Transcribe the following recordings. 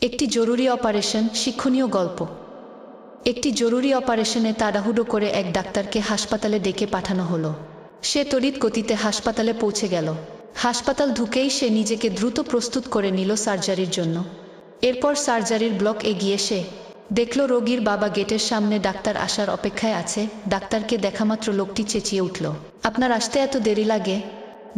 একটি জরুরি অপারেশন, শিক্ষণীয় গল্প। একটি জরুরি অপারেশনে তাড়াহুড়ো করে এক ডাক্তারকে হাসপাতালে ডেকে পাঠানো হলো। সে তড়িৎ গতিতে হাসপাতালে পৌঁছে গেল। হাসপাতাল ঢুকেই সে নিজেকে দ্রুত প্রস্তুত করে নিল সার্জারির জন্য। এরপর সার্জারির ব্লক এগিয়ে সে দেখল রোগীর বাবা গেটের সামনে ডাক্তার আসার অপেক্ষায় আছে। ডাক্তারকে দেখামাত্র লোকটি চেঁচিয়ে উঠল, আপনার আসতে এত দেরি লাগে?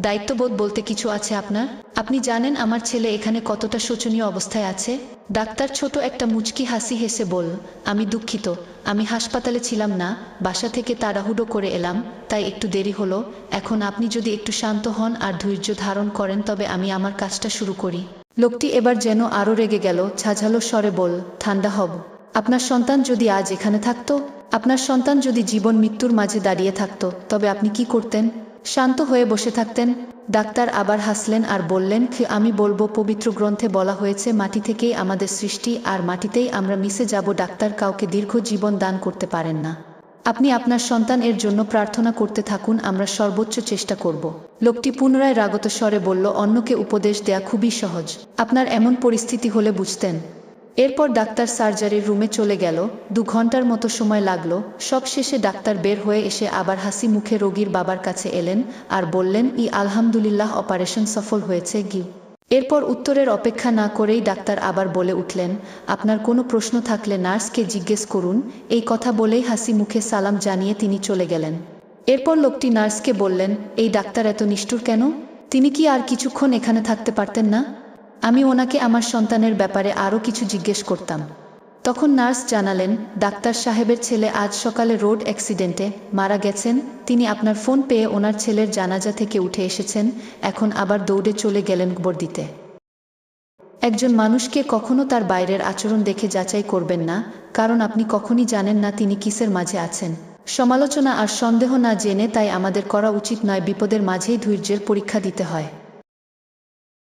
দায়িত্ববোধ বলতে কিছু আছে আপনার? আপনি জানেন আমার ছেলে এখানে কতটা শোচনীয় অবস্থায় আছে? ডাক্তার ছোট একটা মুচকি হাসি হেসে বলল, আমি দুঃখিত, আমি হাসপাতালে ছিলাম না, বাসা থেকে তাড়াহুড়ো করে এলাম, তাই একটু দেরি হলো। এখন আপনি যদি একটু শান্ত হন আর ধৈর্য ধারণ করেন তবে আমি আমার কাজটা শুরু করি। লোকটি এবার যেন আরও রেগে গেল, ঝাঝালো স্বরে বলল, ঠান্ডা হব। আপনার সন্তান যদি আজ এখানে থাকতো, আপনার সন্তান যদি জীবন মৃত্যুর মাঝে দাঁড়িয়ে থাকতো, তবে আপনি কি করতেন? শান্ত হয়ে বসে থাকতেন? ডাক্তার আবার হাসলেন আর বললেন, আমি বলবো, পবিত্র গ্রন্থে বলা হয়েছে মাটি থেকেই আমাদের সৃষ্টি আর মাটিতেই আমরা মিশে যাব। ডাক্তার কাউকে দীর্ঘ জীবন দান করতে পারেন না। আপনি আপনার সন্তান এর জন্য প্রার্থনা করতে থাকুন, আমরা সর্বোচ্চ চেষ্টা করব। লোকটি পুনরায় রাগত স্বরে বলল, অন্যকে উপদেশ দেয়া খুবই সহজ, আপনার এমন পরিস্থিতি হলে বুঝতেন। এরপর ডাক্তার সার্জারির রুমে চলে গেল। 2 ঘন্টার মতো সময় লাগলো। সব শেষে ডাক্তার বের হয়ে এসে আবার হাসি মুখে রোগীর বাবার কাছে এলেন আর বললেন, আলহামদুলিল্লাহ, অপারেশন সফল হয়েছে গি। এরপর উত্তরের অপেক্ষা না করেই ডাক্তার আবার বলে উঠলেন, আপনার কোনো প্রশ্ন থাকলে নার্সকে জিজ্ঞেস করুন। এই কথা বলেই হাসি মুখে সালাম জানিয়ে তিনি চলে গেলেন। এরপর লোকটি নার্সকে বললেন, এই ডাক্তার এত নিষ্ঠুর কেন? তিনি কি আর কিছুক্ষণ এখানে থাকতে পারতেন না? আমি ওনাকে আমার সন্তানের ব্যাপারে আরও কিছু জিজ্ঞেস করতাম। তখন নার্স জানালেন, ডাক্তার সাহেবের ছেলে আজ সকালে রোড অ্যাক্সিডেন্টে মারা গেছেন। তিনি আপনার ফোন পেয়ে ওনার ছেলের জানাজা থেকে উঠে এসেছেন, এখন আবার দৌড়ে চলে গেলেন কবর দিতে। একজন মানুষকে কখনো তার বাইরের আচরণ দেখে যাচাই করবেন না, কারণ আপনি কখনই জানেন না তিনি কিসের মাঝে আছেন। সমালোচনা আর সন্দেহ না জেনে তাই আমাদের করা উচিত নয়, বিপদের মাঝেই ধৈর্যের পরীক্ষা দিতে হয়।